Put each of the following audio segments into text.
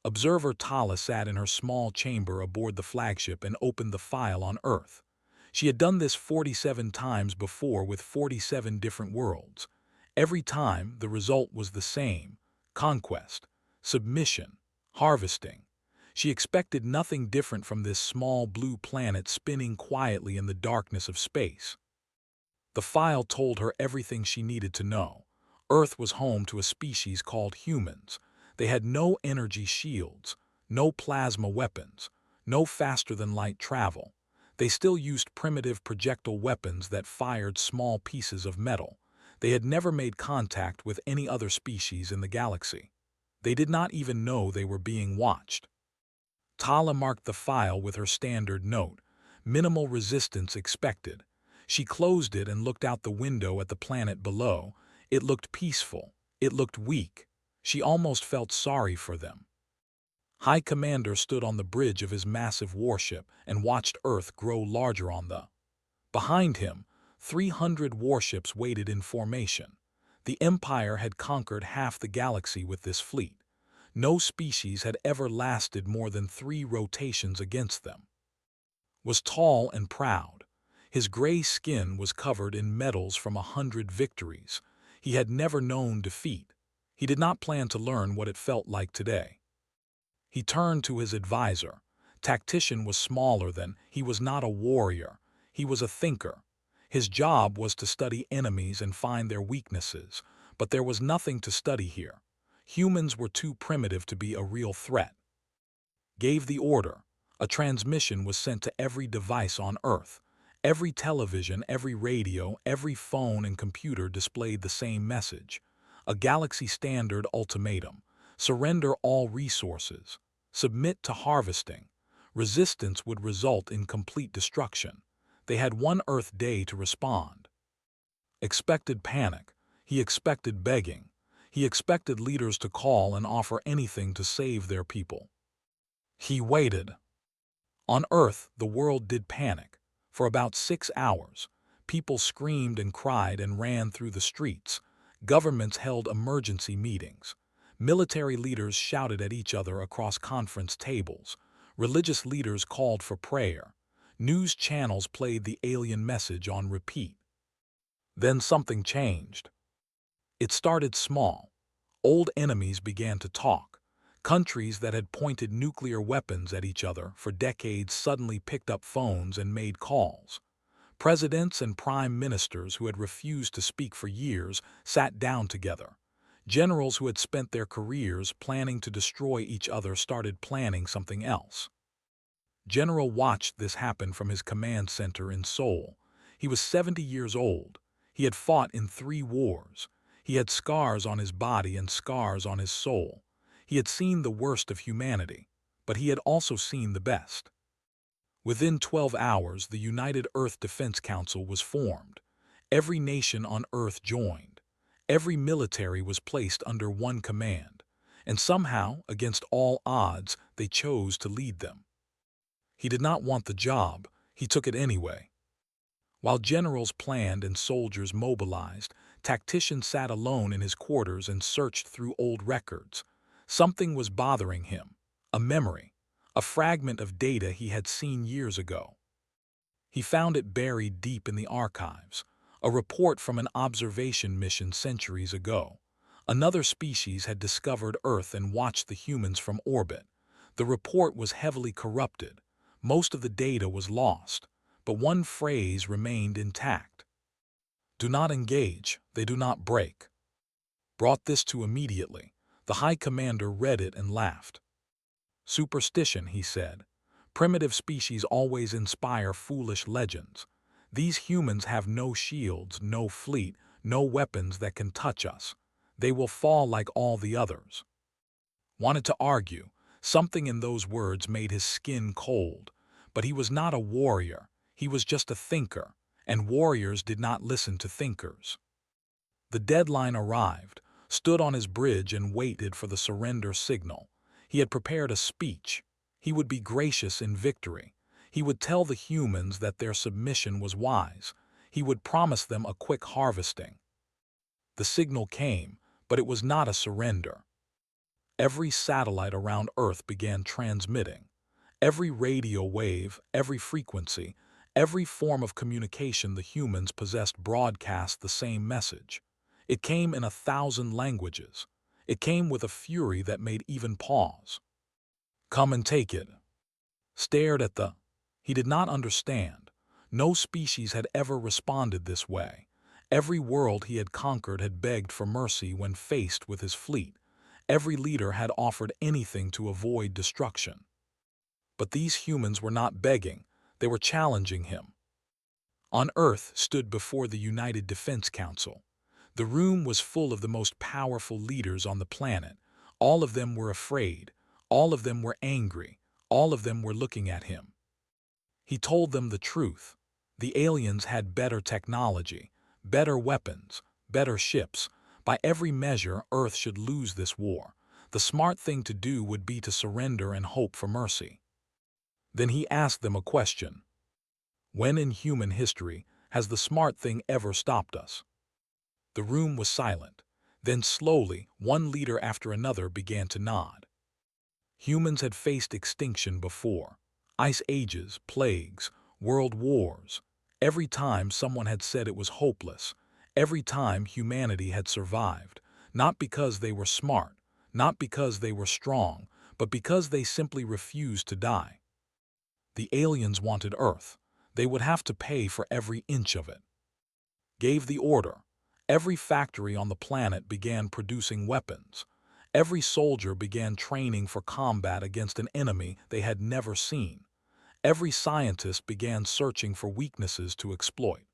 Observer Tala sat in her small chamber aboard the flagship and opened the file on Earth. She had done this 47 times before with 47 different worlds. Every time, the result was the same: conquest, submission, harvesting. She expected nothing different from this small blue planet spinning quietly in the darkness of space. The file told her everything she needed to know. Earth was home to a species called humans. They had no energy shields, no plasma weapons, no faster-than-light travel. They still used primitive projectile weapons that fired small pieces of metal. They had never made contact with any other species in the galaxy. They did not even know they were being watched. Tala marked the file with her standard note: minimal resistance expected. She closed it and looked out the window at the planet below. It looked peaceful. It looked weak. She almost felt sorry for them. High Commander stood on the bridge of his massive warship and watched Earth grow larger on the. Behind him, 300 warships waited in formation. The Empire had conquered half the galaxy with this fleet. No species had ever lasted more than 3 rotations against them. Was tall and proud. His gray skin was covered in medals from 100 victories. He had never known defeat. He did not plan to learn what it felt like today. He turned to his advisor. Tactician was smaller than. He was not a warrior. He was a thinker. His job was to study enemies and find their weaknesses, but there was nothing to study here. Humans were too primitive to be a real threat. Gave the order. A transmission was sent to every device on Earth. Every television, every radio, every phone and computer displayed the same message. A galaxy-standard ultimatum: surrender all resources. Submit to harvesting. Resistance would result in complete destruction. They had 1 Earth day to respond. Expected panic. He expected begging. He expected leaders to call and offer anything to save their people. He waited. On Earth, the world did panic. For about 6 hours, people screamed and cried and ran through the streets. Governments held emergency meetings. Military leaders shouted at each other across conference tables. Religious leaders called for prayer. News channels played the alien message on repeat. Then something changed. It started small. Old enemies began to talk. Countries that had pointed nuclear weapons at each other for decades suddenly picked up phones and made calls. Presidents and prime ministers who had refused to speak for years sat down together. Generals who had spent their careers planning to destroy each other started planning something else. General watched this happen from his command center in Seoul. He was 70 years old. He had fought in 3 wars. He had scars on his body and scars on his soul. He had seen the worst of humanity, but he had also seen the best. Within 12 hours, the United Earth Defense Council was formed. Every nation on Earth joined. Every military was placed under one command, and somehow, against all odds, they chose to lead them. He did not want the job. He took it anyway. While generals planned and soldiers mobilized, Tactician sat alone in his quarters and searched through old records. Something was bothering him. A memory. A fragment of data he had seen years ago. He found it buried deep in the archives. A report from an observation mission centuries ago. Another species had discovered Earth and watched the humans from orbit. The report was heavily corrupted. Most of the data was lost, but one phrase remained intact. Do not engage, they do not break. Brought this to immediately. The High Commander read it and laughed. Superstition, he said. Primitive species always inspire foolish legends. These humans have no shields, no fleet, no weapons that can touch us. They will fall like all the others. Wanted to argue. Something in those words made his skin cold. But he was not a warrior. He was just a thinker, and warriors did not listen to thinkers. The deadline arrived, stood on his bridge and waited for the surrender signal. He had prepared a speech. He would be gracious in victory. He would tell the humans that their submission was wise. He would promise them a quick harvesting. The signal came, but it was not a surrender. Every satellite around Earth began transmitting. Every radio wave, every frequency, every form of communication the humans possessed broadcast the same message. It came in 1,000 languages. It came with a fury that made even pause. "Come and take it." Stared at the. He did not understand. No species had ever responded this way. Every world he had conquered had begged for mercy when faced with his fleet. Every leader had offered anything to avoid destruction. But these humans were not begging, they were challenging him. On Earth stood before the United Defense Council. The room was full of the most powerful leaders on the planet. All of them were afraid, all of them were angry, all of them were looking at him. He told them the truth. The aliens had better technology, better weapons, better ships. By every measure, Earth should lose this war. The smart thing to do would be to surrender and hope for mercy. Then he asked them a question. When in human history has the smart thing ever stopped us? The room was silent. Then slowly, one leader after another began to nod. Humans had faced extinction before. Ice ages, plagues, world wars. Every time someone had said it was hopeless. Every time humanity had survived. Not because they were smart, not because they were strong, but because they simply refused to die. The aliens wanted Earth. They would have to pay for every inch of it. Gave the order. Every factory on the planet began producing weapons. Every soldier began training for combat against an enemy they had never seen. Every scientist began searching for weaknesses to exploit.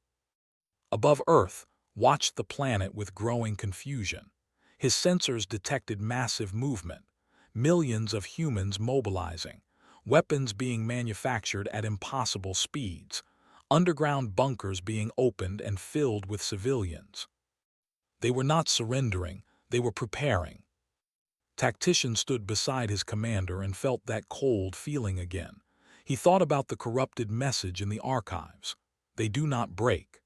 Above Earth, watched the planet with growing confusion. His sensors detected massive movement, millions of humans mobilizing, weapons being manufactured at impossible speeds, underground bunkers being opened and filled with civilians. They were not surrendering, they were preparing. Tactician stood beside his commander and felt that cold feeling again. He thought about the corrupted message in the archives. They do not break.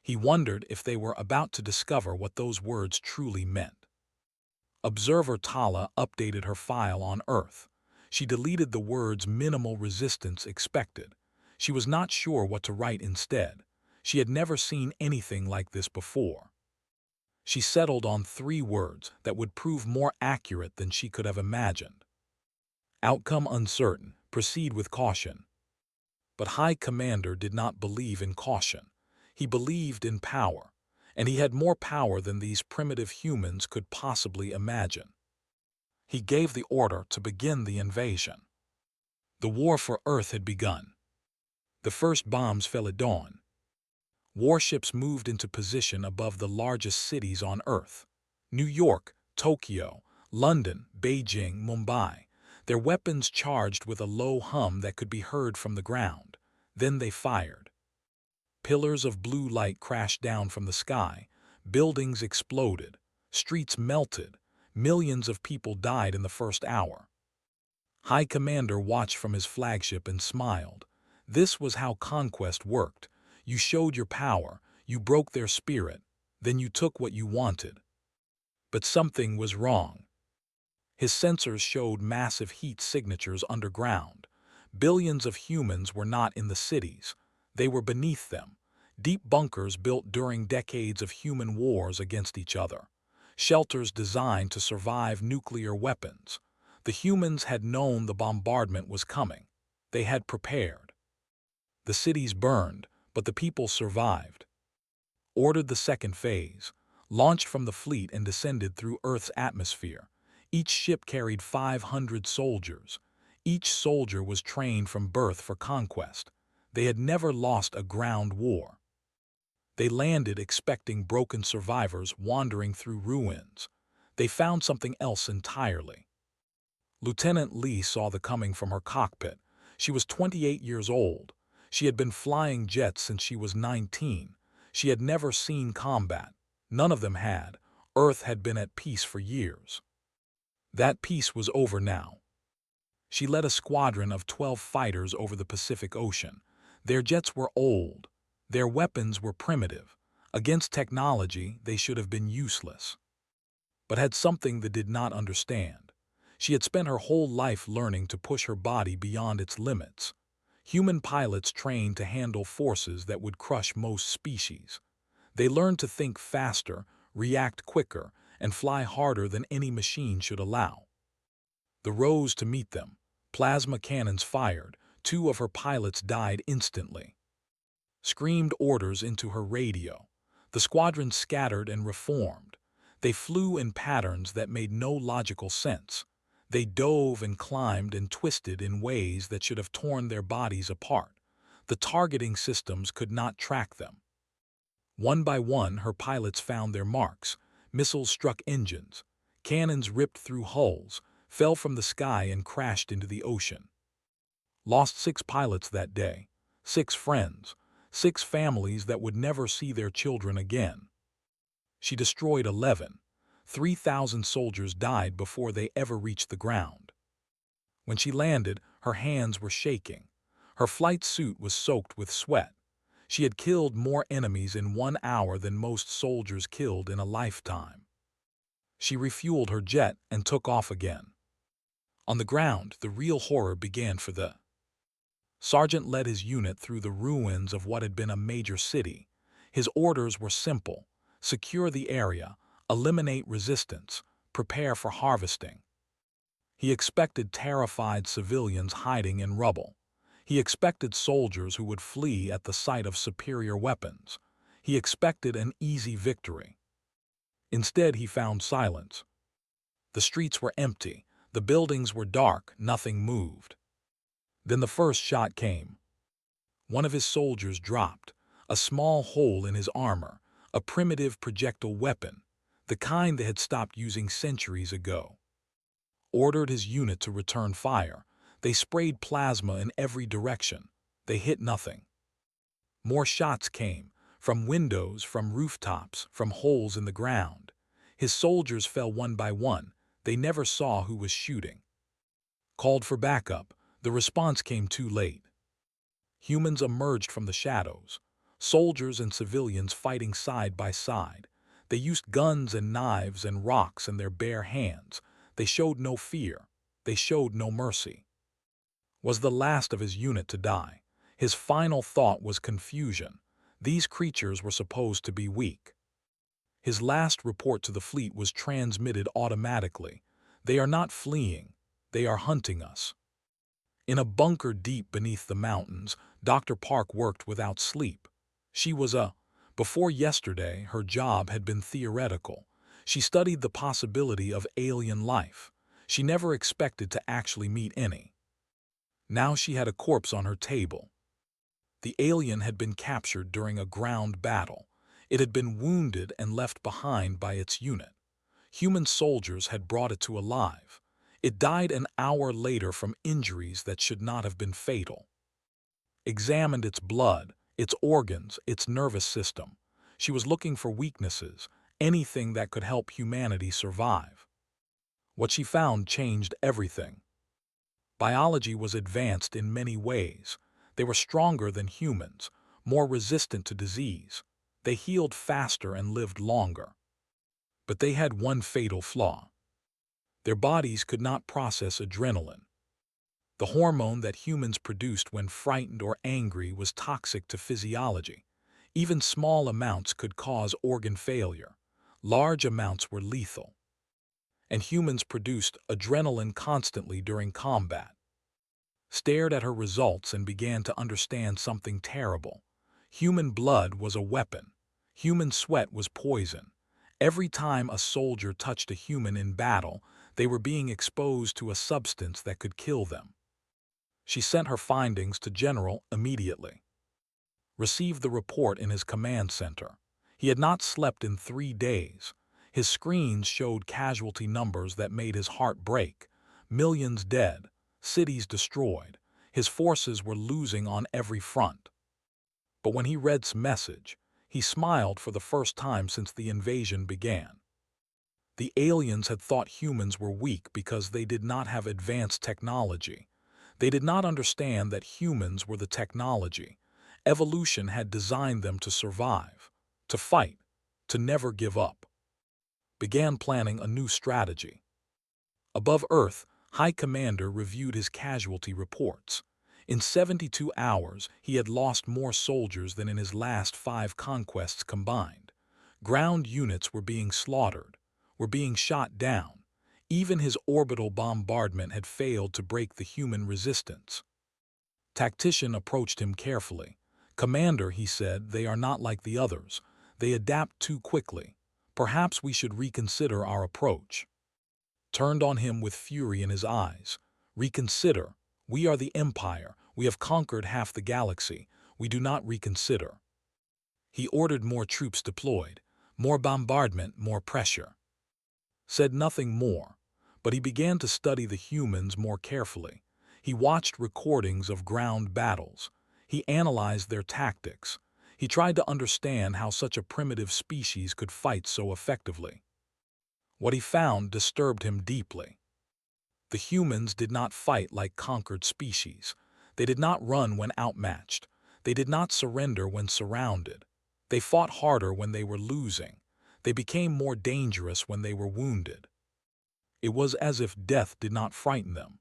He wondered if they were about to discover what those words truly meant. Observer Tala updated her file on Earth. She deleted the words minimal resistance expected. She was not sure what to write instead. She had never seen anything like this before. She settled on 3 words that would prove more accurate than she could have imagined. Outcome uncertain, proceed with caution. But High Commander did not believe in caution. He believed in power, and he had more power than these primitive humans could possibly imagine. He gave the order to begin the invasion. The war for Earth had begun. The first bombs fell at dawn. Warships moved into position above the largest cities on Earth. New York, Tokyo, London, Beijing, Mumbai. Their weapons charged with a low hum that could be heard from the ground. Then they fired. Pillars of blue light crashed down from the sky. Buildings exploded. Streets melted. Millions of people died in the first hour. High Commander watched from his flagship and smiled. This was how conquest worked. You showed your power, you broke their spirit, then you took what you wanted. But something was wrong. His sensors showed massive heat signatures underground. Billions of humans were not in the cities. They were beneath them. Deep bunkers built during decades of human wars against each other. Shelters designed to survive nuclear weapons. The humans had known the bombardment was coming. They had prepared. The cities burned, but the people survived. Ordered the second phase, launched from the fleet and descended through Earth's atmosphere. Each ship carried 500 soldiers. Each soldier was trained from birth for conquest. They had never lost a ground war. They landed expecting broken survivors wandering through ruins. They found something else entirely. Lieutenant Lee saw the coming from her cockpit. She was 28 years old. She had been flying jets since she was 19. She had never seen combat. None of them had. Earth had been at peace for years. That peace was over now. She led a squadron of 12 fighters over the Pacific Ocean. Their jets were old. Their weapons were primitive. Against technology, they should have been useless. But had something they did not understand. She had spent her whole life learning to push her body beyond its limits. Human pilots trained to handle forces that would crush most species. They learned to think faster, react quicker, and fly harder than any machine should allow. The rose to meet them. Plasma cannons fired. 2 of her pilots died instantly. Screamed orders into her radio. The squadron scattered and reformed. They flew in patterns that made no logical sense. They dove and climbed and twisted in ways that should have torn their bodies apart. The targeting systems could not track them. One by one, her pilots found their marks. Missiles struck engines. Cannons ripped through hulls, fell from the sky and crashed into the ocean. Lost 6 pilots that day, 6 friends, 6 families that would never see their children again. She destroyed 11. 3,000 soldiers died before they ever reached the ground. When she landed, her hands were shaking. Her flight suit was soaked with sweat. She had killed more enemies in 1 hour than most soldiers killed in a lifetime. She refueled her jet and took off again. On the ground, the real horror began for the sergeant led his unit through the ruins of what had been a major city. His orders were simple: secure the area, eliminate resistance, prepare for harvesting. He expected terrified civilians hiding in rubble. He expected soldiers who would flee at the sight of superior weapons. He expected an easy victory. Instead, he found silence. The streets were empty. The buildings were dark. Nothing moved. Then the first shot came. One of his soldiers dropped, a small hole in his armor, a primitive projectile weapon, the kind they had stopped using centuries ago. Ordered his unit to return fire. They sprayed plasma in every direction. They hit nothing. More shots came, from windows, from rooftops, from holes in the ground. His soldiers fell one by one. They never saw who was shooting. Called for backup. The response came too late. Humans emerged from the shadows, soldiers and civilians fighting side by side. They used guns and knives and rocks in their bare hands. They showed no fear. They showed no mercy. Was the last of his unit to die. His final thought was confusion. These creatures were supposed to be weak. His last report to the fleet was transmitted automatically. They are not fleeing. They are hunting us. In a bunker deep beneath the mountains, Dr. Park worked without sleep. Before yesterday, her job had been theoretical. She studied the possibility of alien life. She never expected to actually meet any. Now she had a corpse on her table. The alien had been captured during a ground battle. It had been wounded and left behind by its unit. Human soldiers had brought it to alive. It died an hour later from injuries that should not have been fatal. Examined its blood, its organs, its nervous system. She was looking for weaknesses, anything that could help humanity survive. What she found changed everything. Biology was advanced in many ways. They were stronger than humans, more resistant to disease. They healed faster and lived longer. But they had one fatal flaw. Their bodies could not process adrenaline. The hormone that humans produced when frightened or angry was toxic to physiology. Even small amounts could cause organ failure. Large amounts were lethal. And humans produced adrenaline constantly during combat. Stared at her results and began to understand something terrible. Human blood was a weapon. Human sweat was poison. Every time a soldier touched a human in battle, they were being exposed to a substance that could kill them. She sent her findings to General immediately. Received the report in his command center. He had not slept in 3 days. His screens showed casualty numbers that made his heart break. Millions dead, cities destroyed. His forces were losing on every front. But when he read his message, he smiled for the first time since the invasion began. The aliens had thought humans were weak because they did not have advanced technology. They did not understand that humans were the technology. Evolution had designed them to survive, to fight, to never give up. Began planning a new strategy. Above Earth, High Commander reviewed his casualty reports. In 72 hours, he had lost more soldiers than in his last 5 conquests combined. Ground units were being slaughtered, were being shot down. Even his orbital bombardment had failed to break the human resistance. Tactician approached him carefully. "Commander," he said, "they are not like the others. They adapt too quickly. Perhaps we should reconsider our approach." Turned on him with fury in his eyes. "Reconsider? We are the Empire. We have conquered half the galaxy. We do not reconsider." He ordered more troops deployed, more bombardment, more pressure. Said nothing more, but he began to study the humans more carefully. He watched recordings of ground battles. He analyzed their tactics. He tried to understand how such a primitive species could fight so effectively. What he found disturbed him deeply. The humans did not fight like conquered species. They did not run when outmatched. They did not surrender when surrounded. They fought harder when they were losing. They became more dangerous when they were wounded. It was as if death did not frighten them,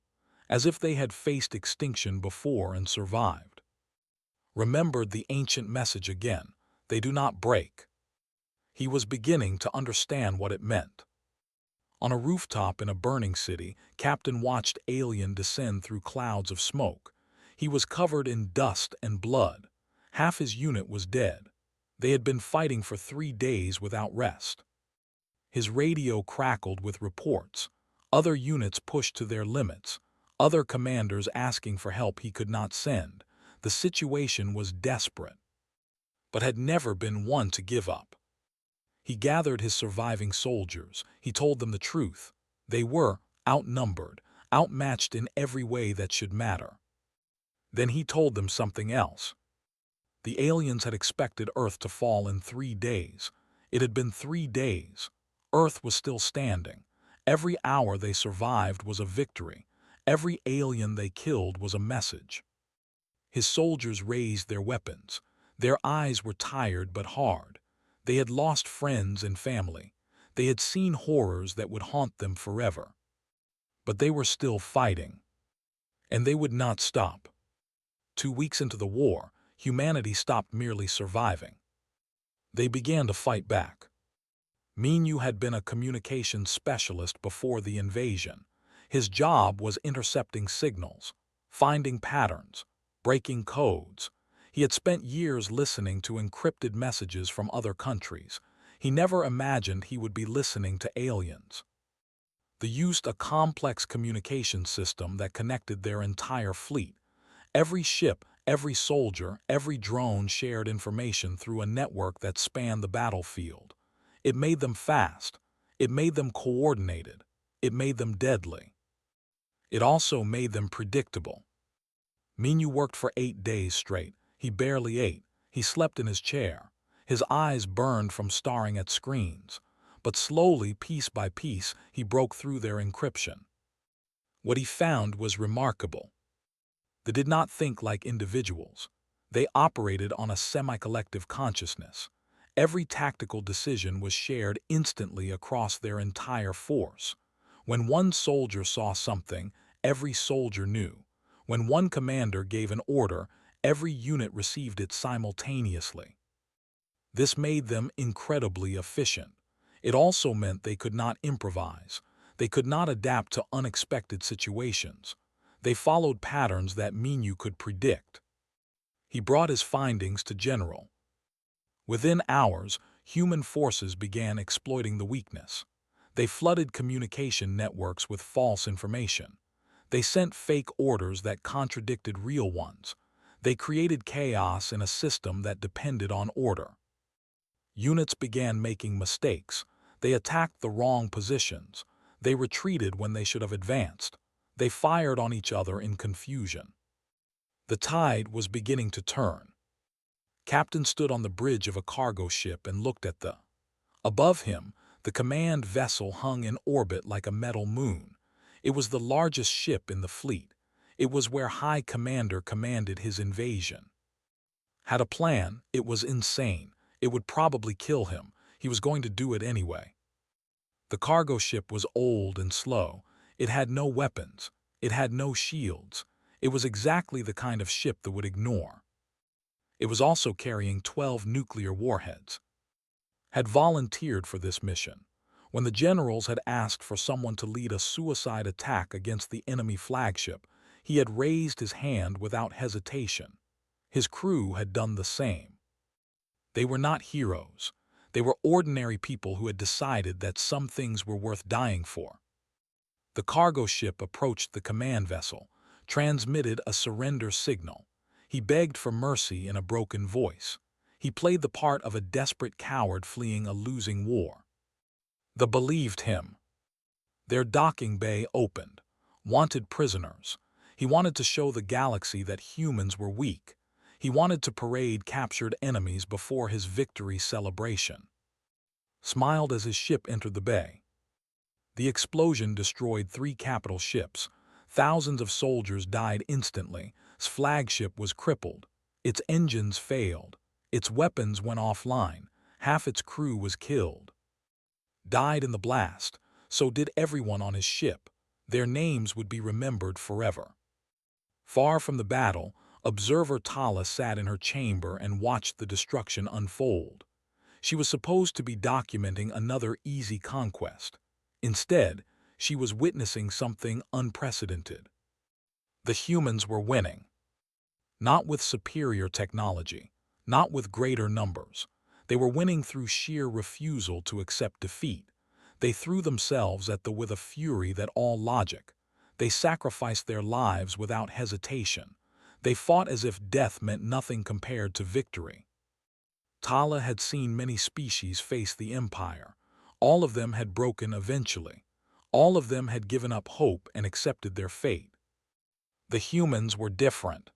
as if they had faced extinction before and survived. Remembered the ancient message again: they do not break. He was beginning to understand what it meant. On a rooftop in a burning city, Captain watched Alien descend through clouds of smoke. He was covered in dust and blood. Half his unit was dead. They had been fighting for 3 days without rest. His radio crackled with reports. Other units pushed to their limits. Other commanders asking for help he could not send. The situation was desperate, but had never been one to give up. He gathered his surviving soldiers. He told them the truth. They were outnumbered, outmatched in every way that should matter. Then he told them something else. The aliens had expected Earth to fall in 3 days. It had been 3 days. Earth was still standing. Every hour they survived was a victory. Every alien they killed was a message. His soldiers raised their weapons. Their eyes were tired but hard. They had lost friends and family. They had seen horrors that would haunt them forever. But they were still fighting. And they would not stop. 2 weeks into the war, humanity stopped merely surviving. They began to fight back. Minyu had been a communications specialist before the invasion. His job was intercepting signals, finding patterns, breaking codes. He had spent years listening to encrypted messages from other countries. He never imagined he would be listening to aliens. They used a complex communication system that connected their entire fleet. Every ship, every soldier, every drone shared information through a network that spanned the battlefield. It made them fast. It made them coordinated. It made them deadly. It also made them predictable. Minyu worked for 8 days straight. He barely ate. He slept in his chair. His eyes burned from staring at screens. But slowly, piece by piece, he broke through their encryption. What he found was remarkable. They did not think like individuals. They operated on a semi-collective consciousness. Every tactical decision was shared instantly across their entire force. When one soldier saw something, every soldier knew. When one commander gave an order, every unit received it simultaneously. This made them incredibly efficient. It also meant they could not improvise. They could not adapt to unexpected situations. They followed patterns that Minyu could predict. He brought his findings to General. Within hours, human forces began exploiting the weakness. They flooded communication networks with false information. They sent fake orders that contradicted real ones. They created chaos in a system that depended on order. Units began making mistakes. They attacked the wrong positions. They retreated when they should have advanced. They fired on each other in confusion. The tide was beginning to turn. Captain stood on the bridge of a cargo ship and looked at the. Above him, the command vessel hung in orbit like a metal moon. It was the largest ship in the fleet. It was where High Commander commanded his invasion. Had a plan, it was insane. It would probably kill him. He was going to do it anyway. The cargo ship was old and slow. It had no weapons. It had no shields. It was exactly the kind of ship that would ignore. It was also carrying 12 nuclear warheads. Had volunteered for this mission. When the generals had asked for someone to lead a suicide attack against the enemy flagship, he had raised his hand without hesitation. His crew had done the same. They were not heroes. They were ordinary people who had decided that some things were worth dying for. The cargo ship approached the command vessel, transmitted a surrender signal. He begged for mercy in a broken voice. He played the part of a desperate coward fleeing a losing war. They believed him. Their docking bay opened. Wanted prisoners. He wanted to show the galaxy that humans were weak. He wanted to parade captured enemies before his victory celebration. Smiled as his ship entered the bay. The explosion destroyed 3 capital ships. Thousands of soldiers died instantly. His flagship was crippled. Its engines failed. Its weapons went offline. Half its crew was killed. Died in the blast. So did everyone on his ship. Their names would be remembered forever. Far from the battle, observer Tala sat in her chamber and watched the destruction unfold. She was supposed to be documenting another easy conquest. Instead, she was witnessing something unprecedented. The humans were winning. Not with superior technology, not with greater numbers. They were winning through sheer refusal to accept defeat. They threw themselves at with a fury that all logic. They sacrificed their lives without hesitation. They fought as if death meant nothing compared to victory. Tala had seen many species face the Empire. All of them had broken eventually. All of them had given up hope and accepted their fate. The humans were different.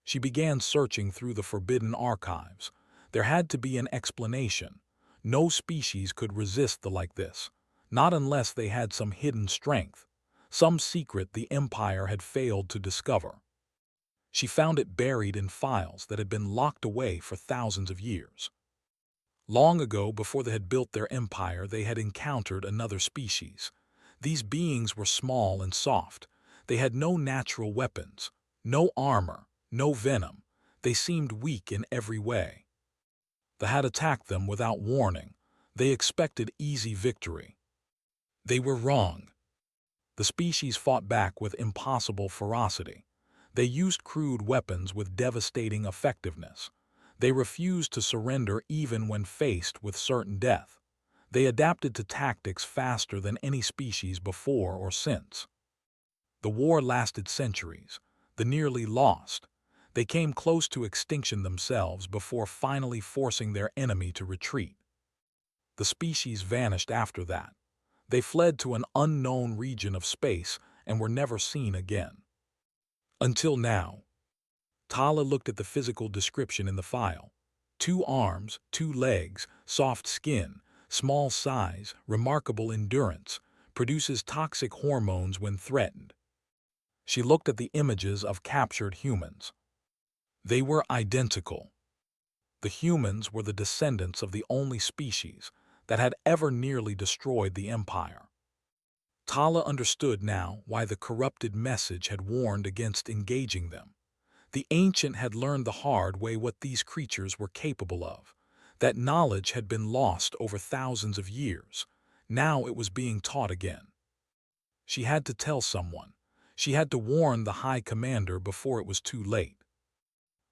She began searching through the forbidden archives. There had to be an explanation. No species could resist the like this, not unless they had some hidden strength, some secret the Empire had failed to discover. She found it buried in files that had been locked away for thousands of years. Long ago, before they had built their empire, they had encountered another species. These beings were small and soft. They had no natural weapons, no armor, no venom. They seemed weak in every way. They had attacked them without warning. They expected easy victory. They were wrong. The species fought back with impossible ferocity. They used crude weapons with devastating effectiveness. They refused to surrender even when faced with certain death. They adapted to tactics faster than any species before or since. The war lasted centuries. The nearly lost. They came close to extinction themselves before finally forcing their enemy to retreat. The species vanished after that. They fled to an unknown region of space and were never seen again. Until now. Tala looked at the physical description in the file. 2 arms, 2 legs, soft skin, small size, remarkable endurance, produces toxic hormones when threatened. She looked at the images of captured humans. They were identical. The humans were the descendants of the only species that had ever nearly destroyed the Empire. Tala understood now why the corrupted message had warned against engaging them. The ancient had learned the hard way what these creatures were capable of. That knowledge had been lost over thousands of years. Now it was being taught again. She had to tell someone. She had to warn the High Commander before it was too late.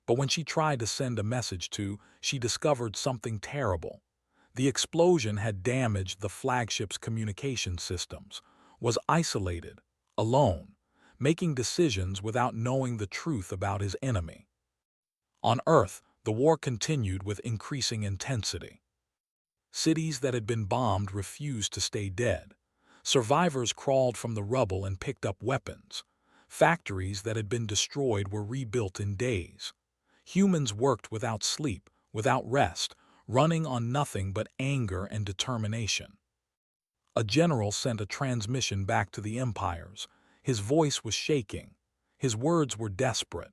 But when she tried to send a message she discovered something terrible. The explosion had damaged the flagship's communication systems, was isolated, alone, making decisions without knowing the truth about his enemy. On Earth, the war continued with increasing intensity. Cities that had been bombed refused to stay dead. Survivors crawled from the rubble and picked up weapons. Factories that had been destroyed were rebuilt in days. Humans worked without sleep, without rest, running on nothing but anger and determination. A general sent a transmission back to the empires. His voice was shaking. His words were desperate.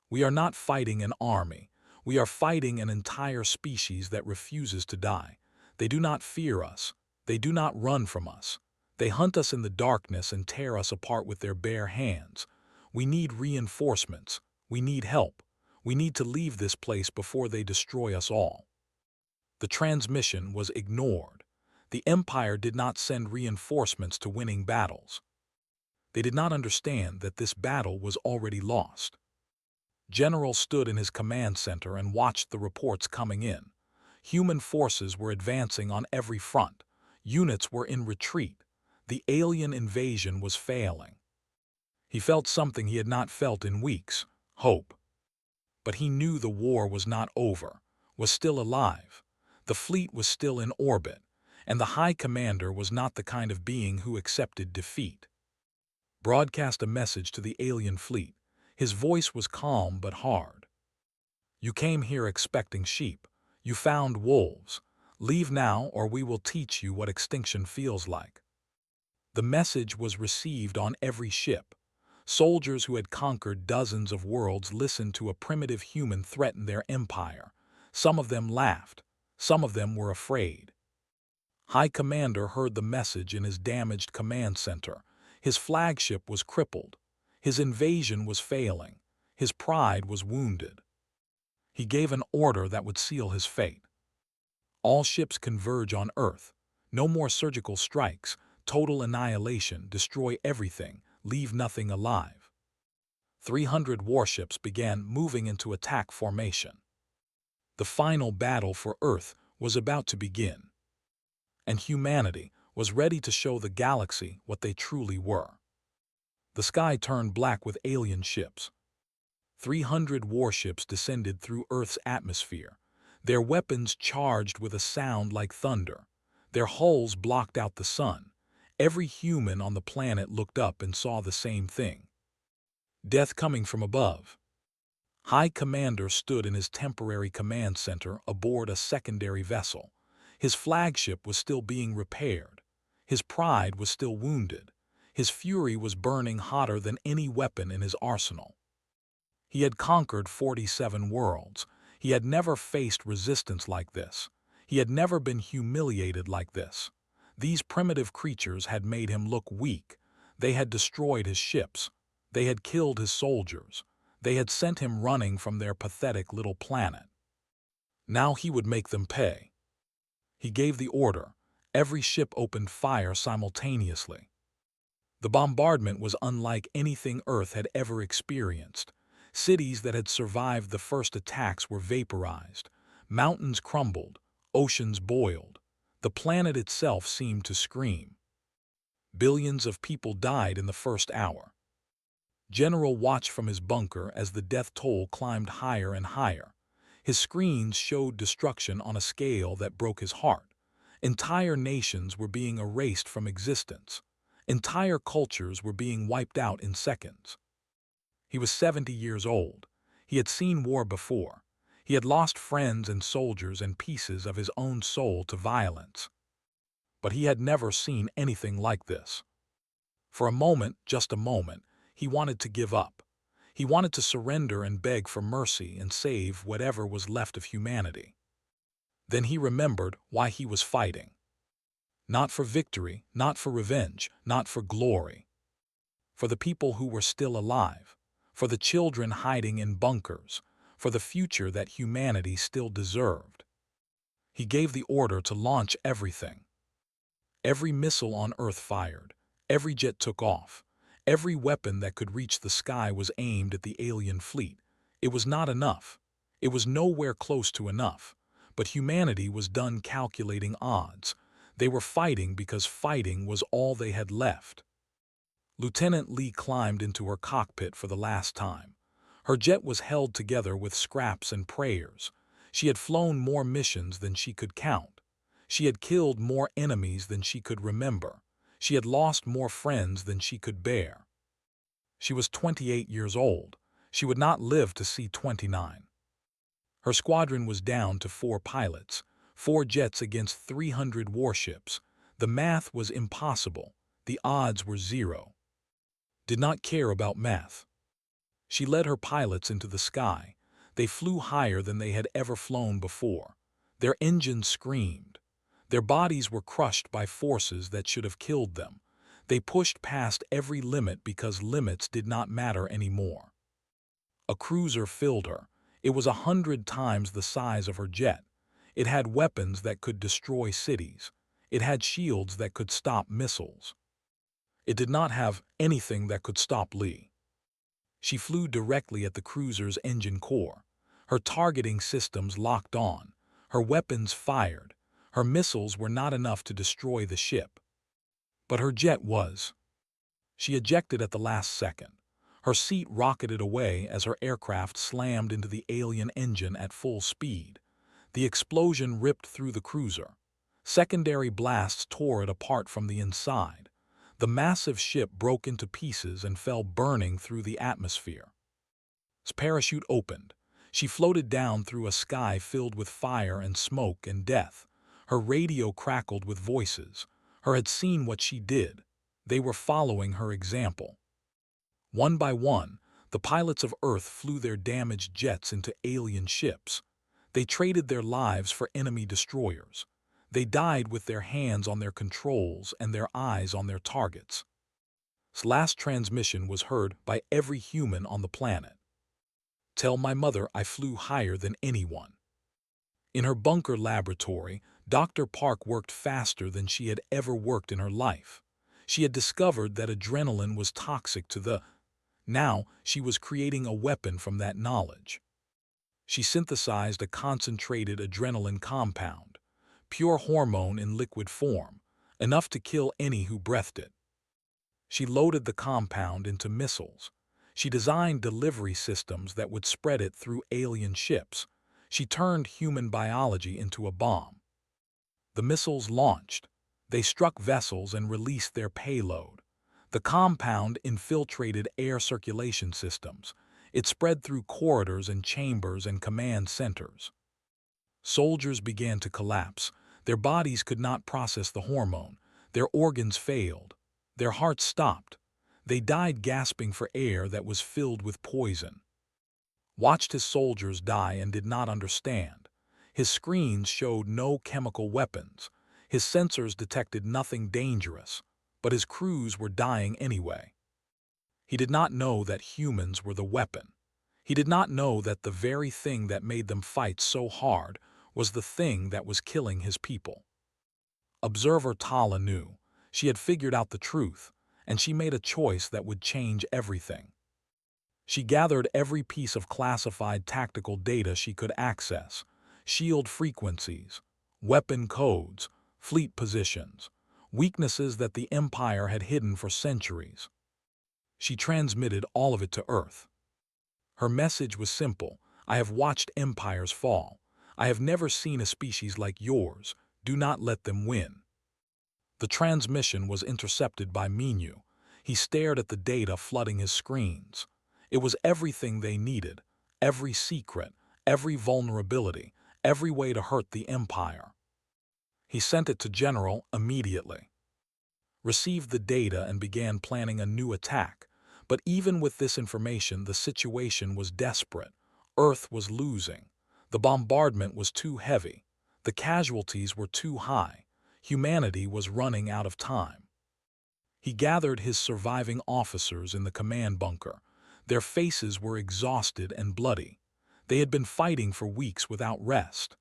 We are not fighting an army. We are fighting an entire species that refuses to die. They do not fear us. They do not run from us. They hunt us in the darkness and tear us apart with their bare hands. We need reinforcements. We need help. We need to leave this place before they destroy us all." The transmission was ignored. The Empire did not send reinforcements to winning battles. They did not understand that this battle was already lost. General stood in his command center and watched the reports coming in. Human forces were advancing on every front. Units were in retreat. The alien invasion was failing. He felt something he had not felt in weeks: hope. But he knew the war was not over, was still alive. The fleet was still in orbit, and the High Commander was not the kind of being who accepted defeat. Broadcast a message to the alien fleet. His voice was calm but hard. "You came here expecting sheep. You found wolves. Leave now, or we will teach you what extinction feels like." The message was received on every ship. Soldiers who had conquered dozens of worlds listened to a primitive human threaten their empire. Some of them laughed. Some of them were afraid. High Commander heard the message in his damaged command center. His flagship was crippled. His invasion was failing. His pride was wounded. He gave an order that would seal his fate. "All ships converge on Earth. No more surgical strikes. Total annihilation. Destroy everything. Leave nothing alive." 300 warships began moving into attack formation. The final battle for Earth was about to begin, and humanity was ready to show the galaxy what they truly were. The sky turned black with alien ships. 300 warships descended through Earth's atmosphere, their weapons charged with a sound like thunder. Their hulls blocked out the sun. Every human on the planet looked up and saw the same thing: death coming from above. High Commander stood in his temporary command center aboard a secondary vessel. His flagship was still being repaired. His pride was still wounded. His fury was burning hotter than any weapon in his arsenal. He had conquered 47 worlds. He had never faced resistance like this. He had never been humiliated like this. These primitive creatures had made him look weak. They had destroyed his ships. They had killed his soldiers. They had sent him running from their pathetic little planet. Now he would make them pay. He gave the order. Every ship opened fire simultaneously. The bombardment was unlike anything Earth had ever experienced. Cities that had survived the first attacks were vaporized. Mountains crumbled. Oceans boiled. The planet itself seemed to scream. Billions of people died in the first hour. General watched from his bunker as the death toll climbed higher and higher. His screens showed destruction on a scale that broke his heart. Entire nations were being erased from existence. Entire cultures were being wiped out in seconds. He was 70 years old. He had seen war before. He had lost friends and soldiers and pieces of his own soul to violence. But he had never seen anything like this. For a moment, just a moment, he wanted to give up. He wanted to surrender and beg for mercy and save whatever was left of humanity. Then he remembered why he was fighting. Not for victory, not for revenge, not for glory. For the people who were still alive. For the children hiding in bunkers. For the future that humanity still deserved. He gave the order to launch everything. Every missile on Earth fired. Every jet took off. Every weapon that could reach the sky was aimed at the alien fleet. It was not enough. It was nowhere close to enough. But humanity was done calculating odds. They were fighting because fighting was all they had left. Lieutenant Lee climbed into her cockpit for the last time. Her jet was held together with scraps and prayers. She had flown more missions than she could count. She had killed more enemies than she could remember. She had lost more friends than she could bear. She was 28 years old. She would not live to see 29. Her squadron was down to 4 pilots, 4 jets against 300 warships. The math was impossible. The odds were 0. Did not care about math. She led her pilots into the sky. They flew higher than they had ever flown before. Their engines screamed. Their bodies were crushed by forces that should have killed them, They pushed past every limit because limits did not matter anymore. A cruiser filled her. It was 100 times the size of her jet. It had weapons that could destroy cities. It had shields that could stop missiles. It did not have anything that could stop Lee. She flew directly at the cruiser's engine core. Her targeting systems locked on. Her weapons fired. Her missiles were not enough to destroy the ship. But her jet was. She ejected at the last second. Her seat rocketed away as her aircraft slammed into the alien engine at full speed. The explosion ripped through the cruiser. Secondary blasts tore it apart from the inside. The massive ship broke into pieces and fell burning through the atmosphere. His parachute opened. She floated down through a sky filled with fire and smoke and death. Her radio crackled with voices. Her had seen what she did. They were following her example. One by one, the pilots of Earth flew their damaged jets into alien ships. They traded their lives for enemy destroyers. They died with their hands on their controls and their eyes on their targets. His last transmission was heard by every human on the planet. "Tell my mother I flew higher than anyone." In her bunker laboratory, Dr. Park worked faster than she had ever worked in her life. She had discovered that adrenaline was toxic to the. Now she was creating a weapon from that knowledge. She synthesized a concentrated adrenaline compound, pure hormone in liquid form, enough to kill any who breathed it. She loaded the compound into missiles. She designed delivery systems that would spread it through alien ships. She turned human biology into a bomb. The missiles launched. They struck vessels and released their payload. The compound infiltrated air circulation systems. It spread through corridors and chambers and command centers. Soldiers began to collapse. Their bodies could not process the hormone. Their organs failed. Their hearts stopped. They died gasping for air that was filled with poison. Watched his soldiers die and did not understand. His screens showed no chemical weapons. His sensors detected nothing dangerous, but his crews were dying anyway. He did not know that humans were the weapon. He did not know that the very thing that made them fight so hard was the thing that was killing his people. Observer Tala knew. She had figured out the truth, and she made a choice that would change everything. She gathered every piece of classified tactical data she could access: shield frequencies, weapon codes, fleet positions, weaknesses that the Empire had hidden for centuries. She transmitted all of it to Earth. Her message was simple: "I have watched empires fall. I have never seen a species like yours. Do not let them win." The transmission was intercepted by Minu. He stared at the data flooding his screens. It was everything they needed, every secret, every vulnerability, every way to hurt the Empire. He sent it to General immediately. Received the data and began planning a new attack. But even with this information, the situation was desperate. Earth was losing. The bombardment was too heavy. The casualties were too high. Humanity was running out of time. He gathered his surviving officers in the command bunker. Their faces were exhausted and bloody. They had been fighting for weeks without rest.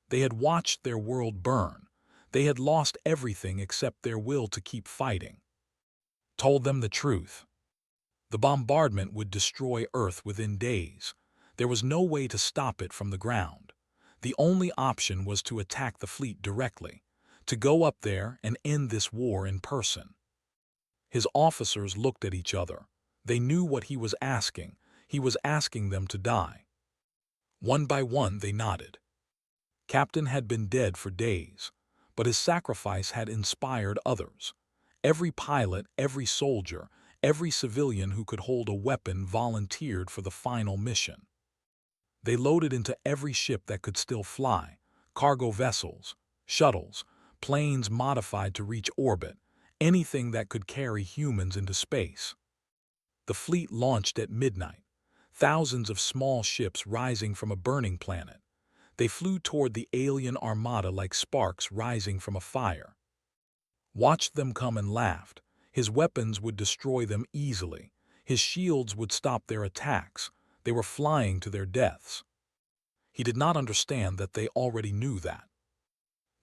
They had watched their world burn. They had lost everything except their will to keep fighting. Told them the truth. The bombardment would destroy Earth within days. There was no way to stop it from the ground. The only option was to attack the fleet directly, to go up there and end this war in person. His officers looked at each other. They knew what he was asking. He was asking them to die. One by one they nodded. Captain had been dead for days, but his sacrifice had inspired others. Every pilot, every soldier, every civilian who could hold a weapon volunteered for the final mission. They loaded into every ship that could still fly: cargo vessels, shuttles, planes modified to reach orbit, anything that could carry humans into space. The fleet launched at midnight, thousands of small ships rising from a burning planet. They flew toward the alien armada like sparks rising from a fire. Watched them come and laughed. His weapons would destroy them easily. His shields would stop their attacks. They were flying to their deaths. He did not understand that they already knew that.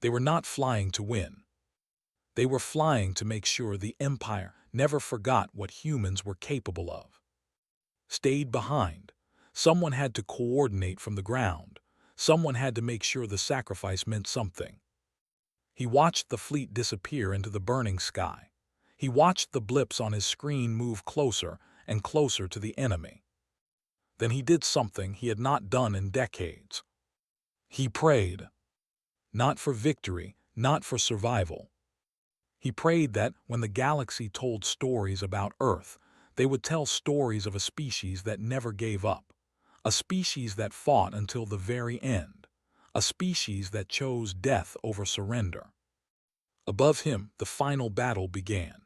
They were not flying to win. They were flying to make sure the Empire never forgot what humans were capable of. Stayed behind. Someone had to coordinate from the ground. Someone had to make sure the sacrifice meant something. He watched the fleet disappear into the burning sky. He watched the blips on his screen move closer and closer to the enemy. Then he did something he had not done in decades. He prayed. Not for victory, not for survival. He prayed that when the galaxy told stories about Earth, they would tell stories of a species that never gave up, a species that fought until the very end, a species that chose death over surrender. Above him, the final battle began,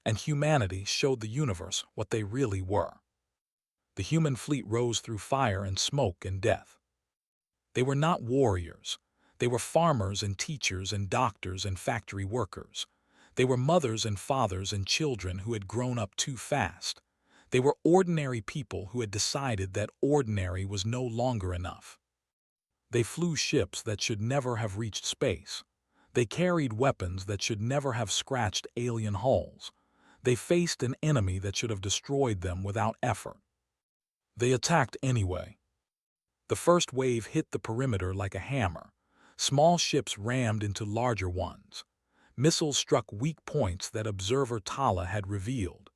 and humanity showed the universe what they really were. The human fleet rose through fire and smoke and death. They were not warriors. They were farmers and teachers and doctors and factory workers. They were mothers and fathers and children who had grown up too fast. They were ordinary people who had decided that ordinary was no longer enough. They flew ships that should never have reached space. They carried weapons that should never have scratched alien hulls. They faced an enemy that should have destroyed them without effort. They attacked anyway. The first wave hit the perimeter like a hammer. Small ships rammed into larger ones. Missiles struck weak points that Observer Tala had revealed.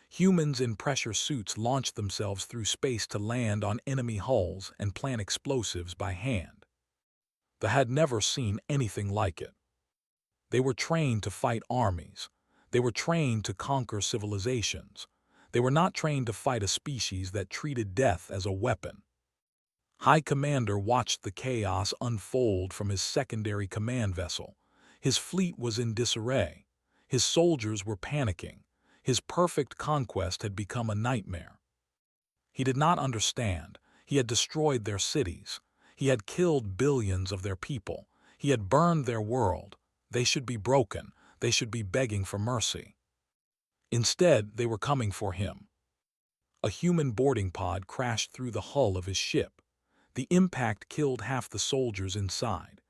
Humans in pressure suits launched themselves through space to land on enemy hulls and plant explosives by hand. They had never seen anything like it. They were trained to fight armies. They were trained to conquer civilizations. They were not trained to fight a species that treated death as a weapon. High Commander watched the chaos unfold from his secondary command vessel. His fleet was in disarray. His soldiers were panicking. His perfect conquest had become a nightmare. He did not understand. He had destroyed their cities. He had killed billions of their people. He had burned their world. They should be broken. They should be begging for mercy. Instead, they were coming for him. A human boarding pod crashed through the hull of his ship. The impact killed half the soldiers inside.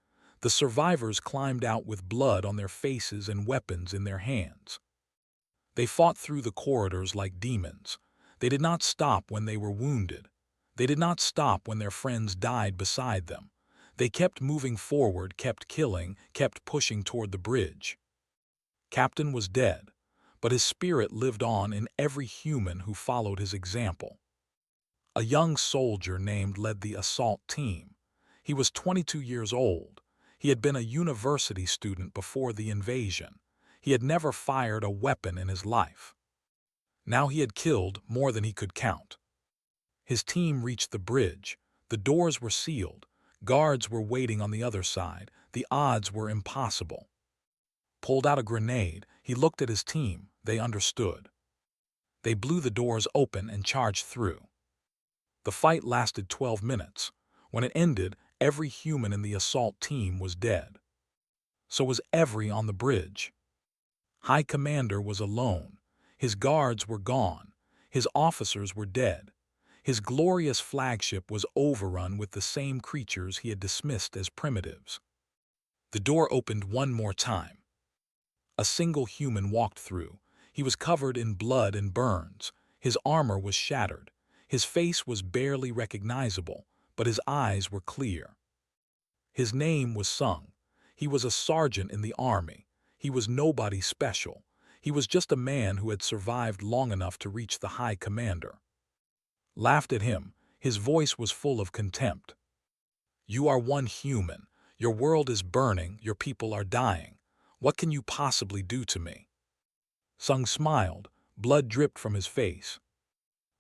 The survivors climbed out with blood on their faces and weapons in their hands. They fought through the corridors like demons. They did not stop when they were wounded. They did not stop when their friends died beside them. They kept moving forward, kept killing, kept pushing toward the bridge. Captain was dead, but his spirit lived on in every human who followed his example. A young soldier named led the assault team. He was 22 years old. He had been a university student before the invasion. He had never fired a weapon in his life. Now he had killed more than he could count. His team reached the bridge. The doors were sealed. Guards were waiting on the other side. The odds were impossible. Pulled out a grenade. He looked at his team. They understood. They blew the doors open and charged through. The fight lasted 12 minutes. When it ended, every human in the assault team was dead. So was every on the bridge. High Commander was alone. His guards were gone. His officers were dead. His glorious flagship was overrun with the same creatures he had dismissed as primitives. The door opened one more time. A single human walked through. He was covered in blood and burns. His armor was shattered. His face was barely recognizable, but his eyes were clear. His name was Sung. He was a sergeant in the army. He was nobody special. He was just a man who had survived long enough to reach the High Commander. Laughed at him. His voice was full of contempt. "You are one human. Your world is burning. Your people are dying. What can you possibly do to me?" Sung smiled. Blood dripped from his face.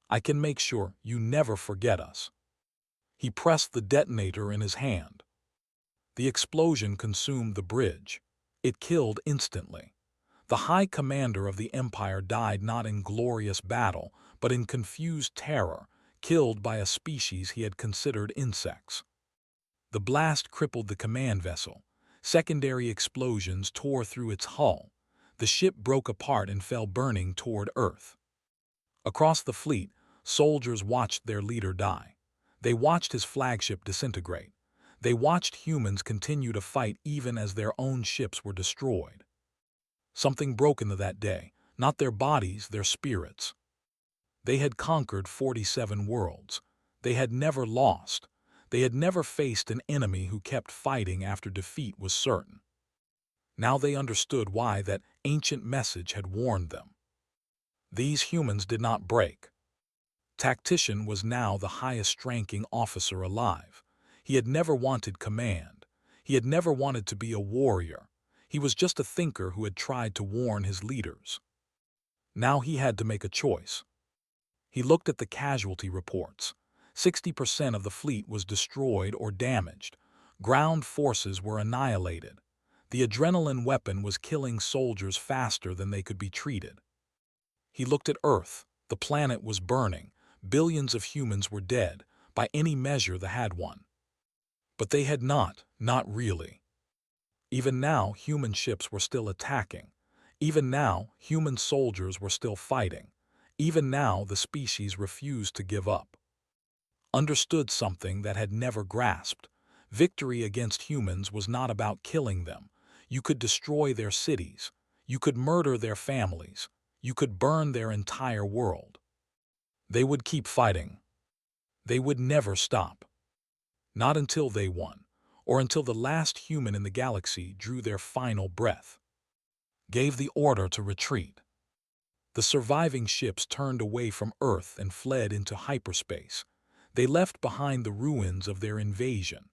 "I can make sure you never forget us." He pressed the detonator in his hand. The explosion consumed the bridge. It killed instantly. The High Commander of the Empire died not in glorious battle, but in confused terror, killed by a species he had considered insects. The blast crippled the command vessel. Secondary explosions tore through its hull. The ship broke apart and fell burning toward Earth. Across the fleet, soldiers watched their leader die. They watched his flagship disintegrate. They watched humans continue to fight even as their own ships were destroyed. Something broke in that day, not their bodies, their spirits. They had conquered 47 worlds. They had never lost. They had never faced an enemy who kept fighting after defeat was certain. Now they understood why that ancient message had warned them. These humans did not break. Tactician was now the highest-ranking officer alive. He had never wanted command. He had never wanted to be a warrior. He was just a thinker who had tried to warn his leaders. Now he had to make a choice. He looked at the casualty reports. 60% of the fleet was destroyed or damaged. Ground forces were annihilated. The adrenaline weapon was killing soldiers faster than they could be treated. He looked at Earth. The planet was burning. Billions of humans were dead. By any measure, they had won. But they had not really. Even now, human ships were still attacking. Even now, human soldiers were still fighting. Even now, the species refused to give up. Understood something that had never grasped. Victory against humans was not about killing them. You could destroy their cities. You could murder their families. You could burn their entire world. They would keep fighting. They would never stop. Not until they won, or until the last human in the galaxy drew their final breath, gave the order to retreat. The surviving ships turned away from Earth and fled into hyperspace. They left behind the ruins of their invasion.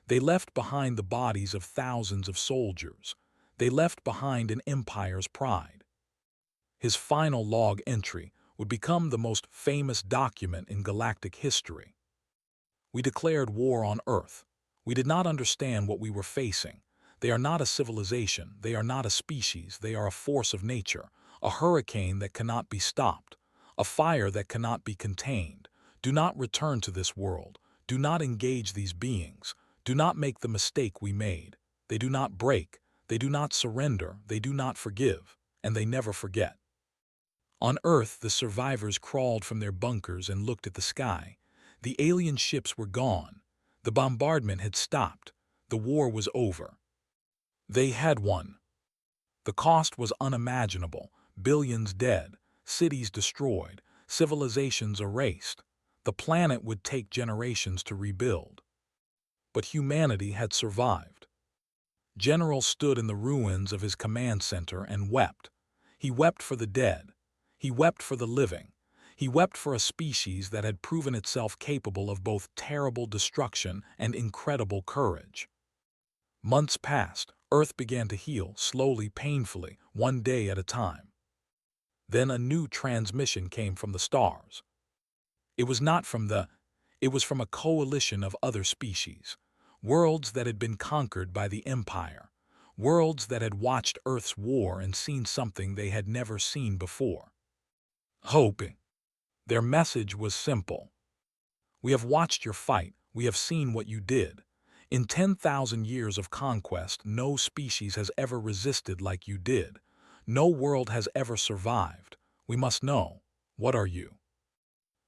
They left behind the bodies of thousands of soldiers. They left behind an empire's pride. His final log entry would become the most famous document in galactic history. We declared war on Earth. We did not understand what we were facing. They are not a civilization. They are not a species. They are a force of nature, a hurricane that cannot be stopped, a fire that cannot be contained. Do not return to this world. Do not engage these beings. Do not make the mistake we made. They do not break. They do not surrender. They do not forgive. And they never forget. On Earth, the survivors crawled from their bunkers and looked at the sky. The alien ships were gone. The bombardment had stopped. The war was over. They had won. The cost was unimaginable. Billions dead, cities destroyed, civilizations erased. The planet would take generations to rebuild. But humanity had survived. General stood in the ruins of his command center and wept. He wept for the dead. He wept for the living. He wept for a species that had proven itself capable of both terrible destruction and incredible courage. Months passed. Earth began to heal, slowly, painfully, one day at a time. Then a new transmission came from the stars. It was not from it was from a coalition of other species, worlds that had been conquered by the Empire, worlds that had watched Earth's war and seen something they had never seen before. Hope. Their message was simple. We have watched your fight. We have seen what you did. In 10,000 years of conquest, no species has ever resisted like you did. No world has ever survived. We must know. What are you?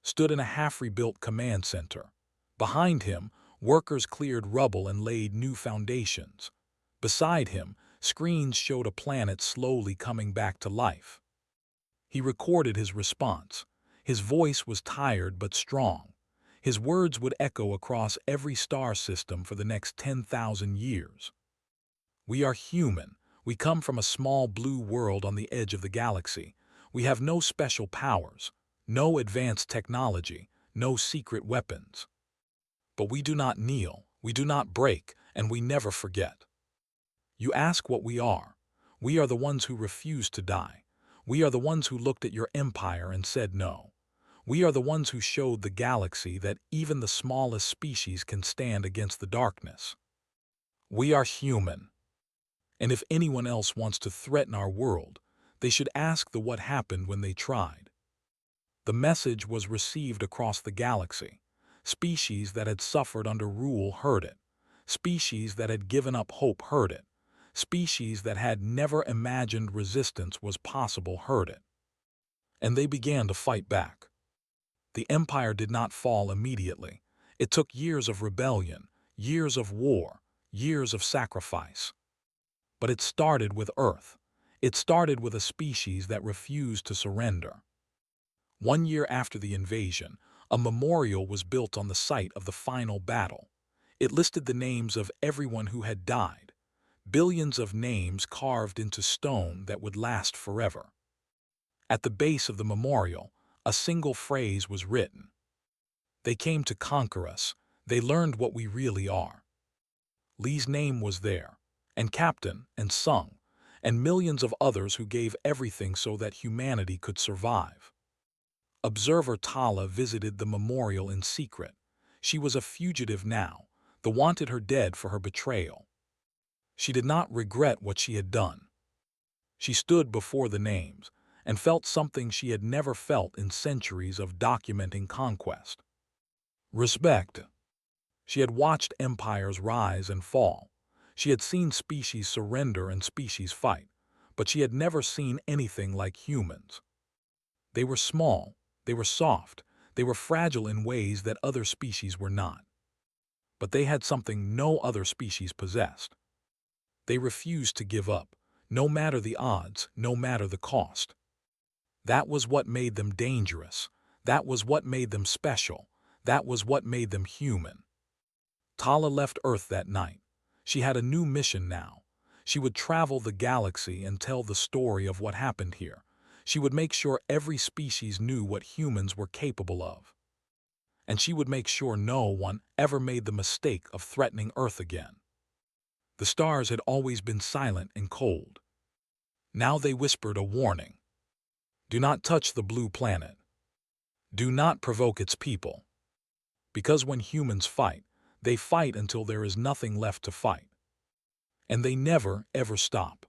Stood in a half-rebuilt command center. Behind him, workers cleared rubble and laid new foundations. Beside him, screens showed a planet slowly coming back to life. He recorded his response. His voice was tired but strong. His words would echo across every star system for the next 10,000 years. We are human. We come from a small blue world on the edge of the galaxy. We have no special powers, no advanced technology, no secret weapons. But we do not kneel, we do not break, and we never forget. You ask what we are. We are the ones who refuse to die. We are the ones who looked at your empire and said no. We are the ones who showed the galaxy that even the smallest species can stand against the darkness. We are human. And if anyone else wants to threaten our world, they should ask what happened when they tried. The message was received across the galaxy. Species that had suffered under rule heard it. Species that had given up hope heard it. Species that had never imagined resistance was possible heard it, and they began to fight back. The empire did not fall immediately. It took years of rebellion, years of war, years of sacrifice. But it started with Earth. It started with a species that refused to surrender. 1 year after the invasion, a memorial was built on the site of the final battle. It listed the names of everyone who had died, billions of names carved into stone that would last forever. At the base of the memorial, a single phrase was written. They came to conquer us. They learned what we really are. Lee's name was there, and Captain, and Sung, and millions of others who gave everything so that humanity could survive. Observer Tala visited the memorial in secret. She was a fugitive now, the wanted her dead for her betrayal. She did not regret what she had done. She stood before the names and felt something she had never felt in centuries of documenting conquest. Respect. She had watched empires rise and fall. She had seen species surrender and species fight, but she had never seen anything like humans. They were small, they were soft, they were fragile in ways that other species were not. But they had something no other species possessed. They refused to give up, no matter the odds, no matter the cost. That was what made them dangerous. That was what made them special. That was what made them human. Tala left Earth that night. She had a new mission now. She would travel the galaxy and tell the story of what happened here. She would make sure every species knew what humans were capable of. And she would make sure no one ever made the mistake of threatening Earth again. The stars had always been silent and cold. Now they whispered a warning. Do not touch the blue planet. Do not provoke its people. Because when humans fight, they fight until there is nothing left to fight. And they never, ever stop.